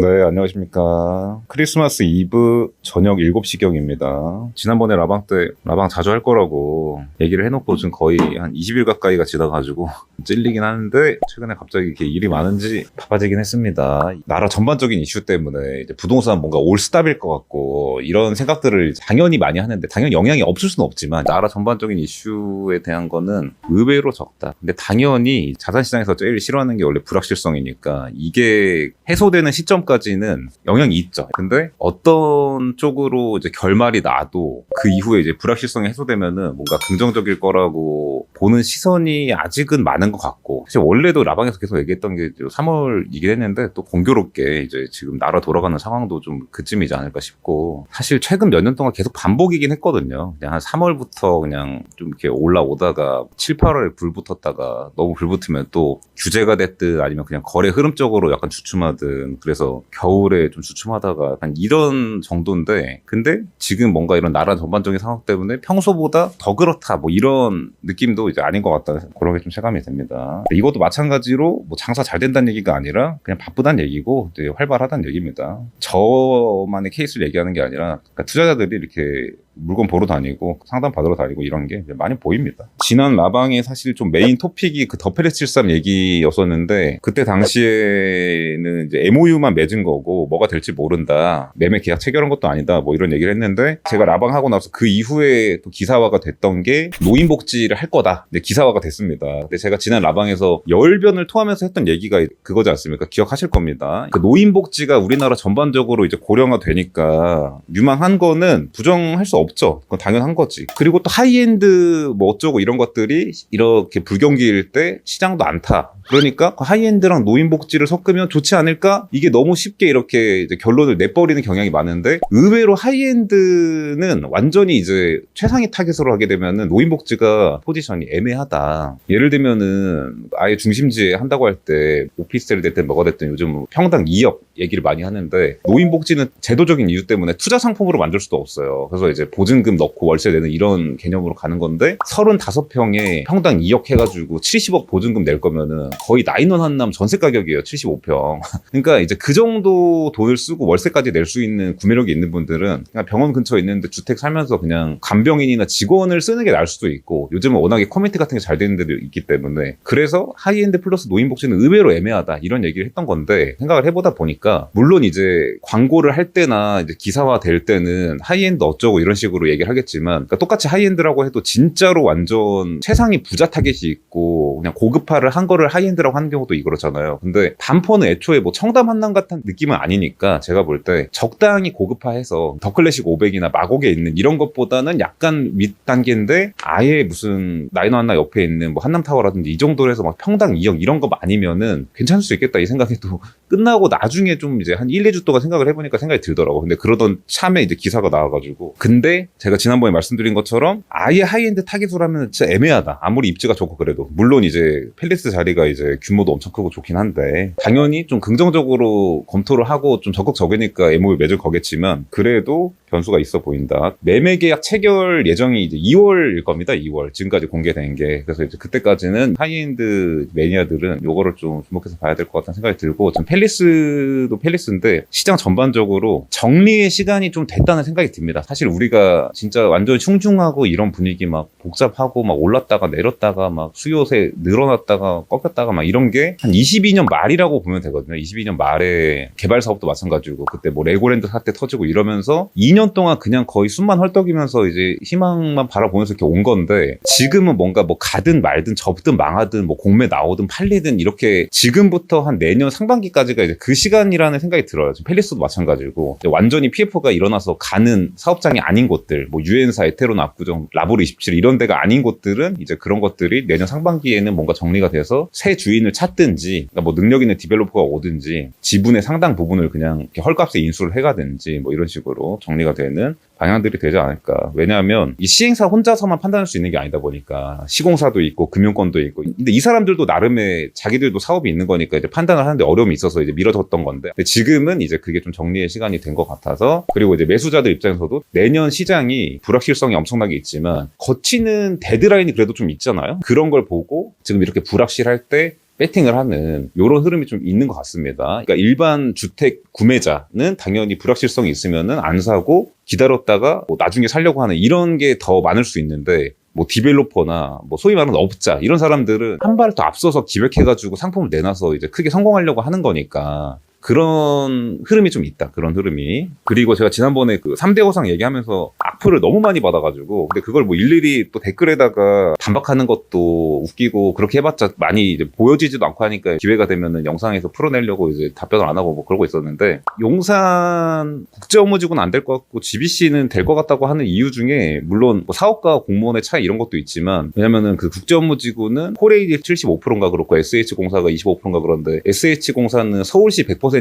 네, 안녕하십니까. 크리스마스 이브 저녁 7시경입니다. 지난번에 라방 때 라방 자주 할 거라고 얘기를 해놓고 지금 거의 한 20일 가까이가 지나가지고 찔리긴 하는데 최근에 갑자기 이렇게 일이 많은지 바빠지긴 했습니다. 나라 전반적인 이슈 때문에 이제 부동산 뭔가 올스탑일 것 같고 이런 생각들을 당연히 많이 하는데 당연히 영향이 없을 수는 없지만 나라 전반적인 이슈에 대한 거는 의외로 적다. 근데 당연히 자산시장에서 제일 싫어하는 게 원래 불확실성이니까 이게 해소되는 시점까지는 영향이 있죠. 근데 어떤 쪽으로 이제 결말이 나도 그 이후에 이제 불확실성이 해소되면은 뭔가 긍정적일 거라고 보는 시선이 아직은 많은 것 같고, 사실 원래도 라방에서 계속 얘기했던 게 3월이긴 했는데 또 공교롭게 이제 지금 나라 돌아가는 상황도 좀 그쯤이지 않을까 싶고, 사실 최근 몇 년 동안 계속 반복이긴 했거든요. 그냥 한 3월부터 그냥 좀 이렇게 올라오다가 7, 8월에 불 붙었다가 너무 불 붙으면 또 규제가 됐든 아니면 그냥 거래 흐름 쪽으로 약간 주춤하든, 그래서 겨울에 좀 주춤하다가 한 이런 정도인데, 근데 지금 뭔가 이런 나라 전반적인 상황 때문에 평소보다 더 그렇다 뭐 이런 느낌도 이제 아닌 것 같다, 그런 게 좀 체감이 됩니다. 이것도 마찬가지로 뭐 장사 잘 된다는 얘기가 아니라 그냥 바쁘다는 얘기고 이제 활발하다는 얘기입니다. 저만의 케이스를 얘기하는 게 아니라 그러니까 투자자들이 이렇게 물건 보러 다니고 상담 받으러 다니고 이런 게 많이 보입니다. 지난 라방에 사실 좀 메인 토픽이 그 더페레73 얘기였었는데, 그때 당시에는 이제 MOU만 맺은 거고 뭐가 될지 모른다, 매매 계약 체결한 것도 아니다, 뭐 이런 얘기를 했는데, 제가 라방 하고 나서 그 이후에 또 기사화가 됐던 게 노인복지를 할 거다. 근데 기사화가 됐습니다. 근데 제가 지난 라방에서 열변을 토하면서 했던 얘기가 그거지 않습니까? 기억하실 겁니다. 그 노인복지가 우리나라 전반적으로 이제 고령화 되니까 유망한 거는 부정할 수 없죠. 그건 당연한 거지. 그리고 또 하이엔드 뭐 어쩌고 이런 것들이 이렇게 불경기일 때 시장도 안 타. 그러니까 그 하이엔드랑 노인복지를 섞으면 좋지 않을까? 이게 너무 쉽게 이렇게 이제 결론을 내버리는 경향이 많은데, 의외로 하이엔드는 완전히 이제 최상위 타겟으로 하게 되면은 노인복지가 포지션이 애매하다. 예를 들면은 아예 중심지에 한다고 할 때 오피스텔 됐든 뭐가 됐든 요즘 평당 2억 얘기를 많이 하는데, 노인복지는 제도적인 이유 때문에 투자 상품으로 만들 수도 없어요. 그래서 이제 보증금 넣고 월세 내는 이런 개념으로 가는 건데, 35평에 평당 2억 해가지고 70억 보증금 낼 거면은 거의 나인원 한남 전세 가격이에요. 75평. 그러니까 이제 그 정도 돈을 쓰고 월세까지 낼 수 있는 구매력이 있는 분들은 그냥 병원 근처에 있는데 주택 살면서 그냥 간병인이나 직원을 쓰는 게 나을 수도 있고, 요즘은 워낙에 커뮤니티 같은 게 잘 되는 데도 있기 때문에, 그래서 하이엔드 플러스 노인복지는 의외로 애매하다 이런 얘기를 했던 건데, 생각을 해보다 보니까 물론 이제 광고를 할 때나 이제 기사화 될 때는 하이엔드 어쩌고 이런 식으로 얘기를 하겠지만, 그러니까 똑같이 하이엔드라고 해도 진짜로 완전 최상위 부자 타겟이 있고 그냥 고급화를 한 거를 하이엔드라고 하는 경우도 그렇잖아요. 근데 반포는 애초에 뭐 청담 한남 같은 느낌은 아니니까, 제가 볼 때 적당히 고급화해서 더 클래식 500이나 마곡에 있는 이런 것보다는 약간 윗단계인데, 아예 무슨 나이너 한나 옆에 있는 뭐 한남타워라든지 이 정도로 해서 막 평당 2억 이런 거 아니면은 괜찮을 수 있겠다 이 생각이 또 끝나고 나중에 좀 이제 한 1, 2주 동안 생각을 해보니까 생각이 들더라고. 근데 그러던 참에 이제 기사가 나와가지고, 근데 제가 지난번에 말씀드린 것처럼 아예 하이엔드 타깃으로 하면 진짜 애매하다. 아무리 입지가 좋고 그래도. 물론 이제 팰리스 자리가 이제 규모도 엄청 크고 좋긴 한데, 당연히 좀 긍정적으로 검토를 하고 좀 적극적이니까 MOU 맺을 거겠지만, 그래도 변수가 있어 보인다. 매매 계약 체결 예정이 이제 2월일 겁니다. 2월. 지금까지 공개된 게. 그래서 이제 그때까지는 하이엔드 매니아들은 요거를 좀 주목해서 봐야 될 것 같다는 생각이 들고, 좀 팰리스도 팰리스인데 시장 전반적으로 정리의 시간이 좀 됐다는 생각이 듭니다. 사실 우리가 진짜 완전 흉흉하고 이런 분위기 막 복잡하고 막 올랐다가 내렸다가 막 수요세 늘어났다가 꺾였다가 막 이런 게 한 22년 말이라고 보면 되거든요. 22년 말에 개발 사업도 마찬가지고, 그때 뭐 레고랜드 사태 터지고 이러면서 2년 동안 그냥 거의 숨만 헐떡이면서 이제 희망만 바라보면서 이렇게 온 건데, 지금은 뭔가 뭐 가든 말든 접든 망하든 뭐 공매 나오든 팔리든 이렇게 지금부터 한 내년 상반기까지가 이제 그 시간이라는 생각이 들어요. 지금 팰리스도 마찬가지고, 완전히 PF가 일어나서 가는 사업장이 아닌 곳들, 뭐 유엔사, 에테론 압구정, 라보르 27 이런 데가 아닌 곳들은 이제 그런 것들이 내년 상반기에는 뭔가 정리가 돼서 새 주인을 찾든지, 그러니까 뭐 능력 있는 디벨로퍼가 오든지 지분의 상당 부분을 그냥 이렇게 헐값에 인수를 해가든지 뭐 이런 식으로 정리가 되는 방향들이 되지 않을까. 왜냐하면 이 시행사 혼자서만 판단할 수 있는 게 아니다 보니까, 시공사도 있고 금융권도 있고, 근데 이 사람들도 나름의 자기들도 사업이 있는 거니까 이제 판단을 하는데 어려움이 있어서 이제 미뤄졌던 건데, 근데 지금은 이제 그게 좀 정리의 시간이 된 것 같아서, 그리고 이제 매수자들 입장에서도 내년 시장이 불확실성이 엄청나게 있지만 거치는 데드라인이 그래도 좀 있잖아요. 그런 걸 보고 지금 이렇게 불확실할 때 배팅을 하는 이런 흐름이 좀 있는 것 같습니다. 그러니까 일반 주택 구매자는 당연히 불확실성이 있으면은 안 사고 기다렸다가 뭐 나중에 살려고 하는 이런 게 더 많을 수 있는데, 뭐 디벨로퍼나 뭐 소위 말하는 업자 이런 사람들은 한 발 더 앞서서 기획해가지고 상품을 내놔서 이제 크게 성공하려고 하는 거니까 그런 흐름이 좀 있다. 그런 흐름이. 그리고 제가 지난번에 그 3대 호상 얘기하면서 악플을 너무 많이 받아가지고, 근데 그걸 뭐 일일이 또 댓글에다가 반박하는 것도 웃기고 그렇게 해봤자 많이 이제 보여지지도 않고 하니까 기회가 되면은 영상에서 풀어내려고 이제 답변을 안 하고 뭐 그러고 있었는데, 용산 국제업무지구는 안 될 것 같고 GBC는 될 것 같다고 하는 이유 중에 물론 뭐 사업가 공무원의 차이 이런 것도 있지만, 왜냐면은 그 국제업무지구는 코레일이 75%인가 그렇고 SH공사가 25%인가 그런데, SH공사는 서울시 100%고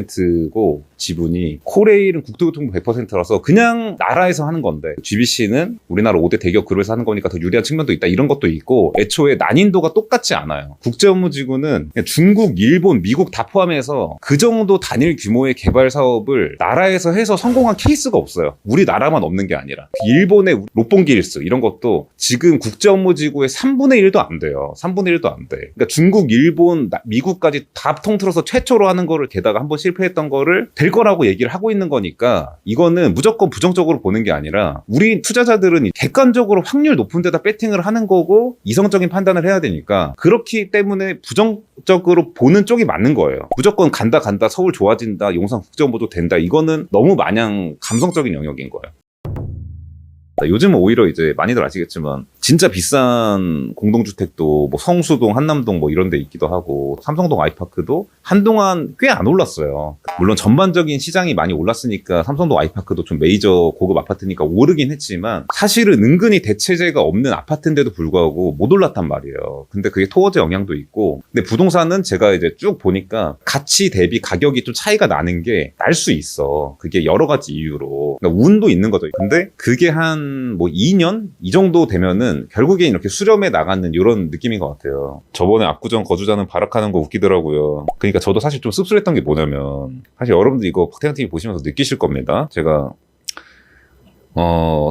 지분이, 코레일은 국토교통부 100%라서 그냥 나라에서 하는 건데, GBC는 우리나라 5대 대기업 그룹에서 하는 거니까 더 유리한 측면도 있다, 이런 것도 있고, 애초에 난인도가 똑같지 않아요. 국제업무지구는 중국, 일본, 미국 다 포함해서 그 정도 단일 규모의 개발 사업을 나라에서 해서 성공한 케이스가 없어요. 우리나라만 없는 게 아니라 일본의 롯본기일스 이런 것도 지금 국제업무지구의 3분의 1도 안 돼요. 3분의 1도 안 돼. 그러니까 중국, 일본, 미국까지 다 통틀어서 최초로 하는 거를, 게다가 한번 실패했던 거를 될 거라고 얘기를 하고 있는 거니까, 이거는 무조건 부정적으로 보는 게 아니라 우리 투자자들은 객관적으로 확률 높은 데다 배팅을 하는 거고 이성적인 판단을 해야 되니까, 그렇기 때문에 부정적으로 보는 쪽이 맞는 거예요. 무조건 간다 서울 좋아진다, 용산 국제업무도 된다, 이거는 너무 마냥 감성적인 영역인 거예요. 요즘은 오히려 이제 많이들 아시겠지만 진짜 비싼 공동주택도 뭐 성수동, 한남동 뭐 이런 데 있기도 하고, 삼성동 아이파크도 한동안 꽤 안 올랐어요. 물론 전반적인 시장이 많이 올랐으니까 삼성동 아이파크도 좀 메이저 고급 아파트니까 오르긴 했지만, 사실은 은근히 대체재가 없는 아파트인데도 불구하고 못 올랐단 말이에요. 근데 그게 토어제 영향도 있고, 근데 부동산은 제가 이제 쭉 보니까 가치 대비 가격이 좀 차이가 나는 게 날 수 있어. 그게 여러 가지 이유로. 그러니까 운도 있는 거죠. 근데 그게 한 뭐 2년? 이 정도 되면은 결국엔 이렇게 수렴해 나가는 이런 느낌인 것 같아요. 저번에 압구정 거주자는 발악하는 거 웃기더라고요. 그러니까 저도 사실 좀 씁쓸했던 게 뭐냐면, 사실 여러분들 이거 박태환TV 보시면서 느끼실 겁니다. 제가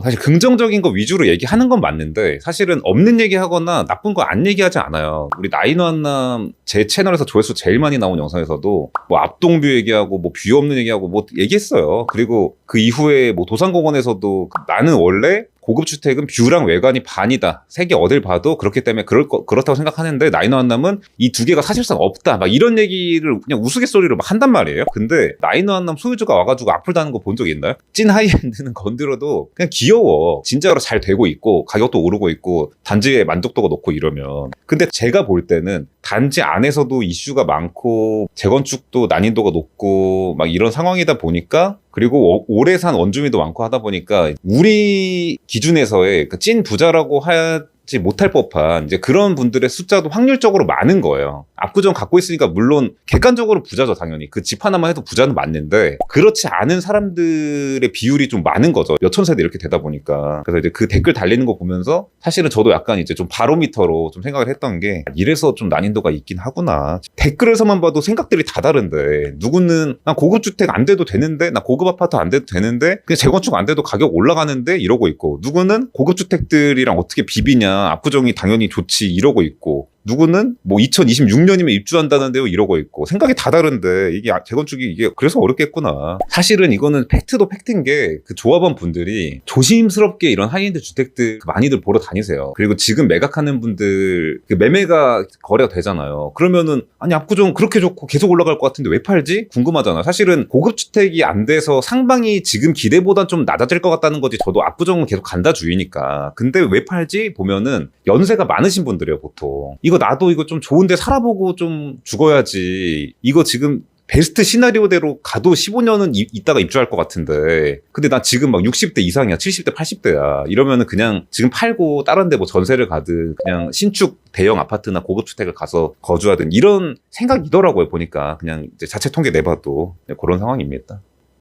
사실 긍정적인 거 위주로 얘기하는 건 맞는데, 사실은 없는 얘기하거나 나쁜 거 안 얘기하지 않아요. 우리 나인완남 제 채널에서 조회수 제일 많이 나온 영상에서도 뭐 압동뷰 얘기하고 뭐 뷰 없는 얘기하고 뭐 얘기했어요. 그리고 그 이후에 뭐 도산공원에서도 나는 원래 고급 주택은 뷰랑 외관이 반이다. 색이 어딜 봐도 그렇기 때문에 그렇다고 생각하는데, 나인완남은 이 두 개가 사실상 없다. 막 이런 얘기를 그냥 우스갯소리로 막 한단 말이에요. 근데 나인완남 소유주가 와가지고 악플 다는 거 본 적 있나요? 찐 하이엔드는 건드려도 그냥 귀여워. 진짜로 잘 되고 있고 가격도 오르고 있고 단지의 만족도가 높고 이러면. 근데 제가 볼 때는 단지 안에서도 이슈가 많고 재건축도 난이도가 높고 막 이런 상황이다 보니까, 그리고 오래 산 원주민도 많고 하다 보니까 우리 기준에서의 그 찐 부자라고 하지 못할 법한 이제 그런 분들의 숫자도 확률적으로 많은 거예요. 압구정 갖고 있으니까 물론 객관적으로 부자죠, 당연히. 그 집 하나만 해도 부자는 맞는데, 그렇지 않은 사람들의 비율이 좀 많은 거죠. 몇천 세대 이렇게 되다 보니까. 그래서 이제 그 댓글 달리는 거 보면서 사실은 저도 약간 이제 좀 바로미터로 좀 생각을 했던 게, 이래서 좀 난이도가 있긴 하구나. 댓글에서만 봐도 생각들이 다 다른데, 누구는 난 고급 주택 안 돼도 되는데, 나 고급 아파트 안 돼도 되는데, 그냥 재건축 안 돼도 가격 올라가는데 이러고 있고, 누구는 고급 주택들이랑 어떻게 비비냐, 압구정이 당연히 좋지 이러고 있고, 누구는 뭐 2026년이면 입주한다는데요 이러고 있고, 생각이 다 다른데 이게 재건축이 이게 그래서 어렵겠구나. 사실은 이거는 팩트도 팩트인 게, 그 조합원 분들이 조심스럽게 이런 하이엔드 주택들 많이들 보러 다니세요. 그리고 지금 매각하는 분들 그 매매가 거래가 되잖아요. 그러면은 아니 압구정 그렇게 좋고 계속 올라갈 것 같은데 왜 팔지? 궁금하잖아. 사실은 고급 주택이 안 돼서 상방이 지금 기대보단 좀 낮아질 것 같다는 거지, 저도 압구정은 계속 간다 주의니까. 근데 왜 팔지? 보면은 연세가 많으신 분들이에요 보통. 이거 나도 이거 좀 좋은데 살아보고 좀 죽어야지. 이거 지금 베스트 시나리오대로 가도 15년은 있다가 입주할 것 같은데, 근데 나 지금 막 60대 이상이야. 70대, 80대야. 이러면은 그냥 지금 팔고 다른 데 뭐 전세를 가든 그냥 신축 대형 아파트나 고급 주택을 가서 거주하든 이런 생각이더라고요, 보니까. 그냥 이제 자체 통계 내봐도 그런 상황입니다.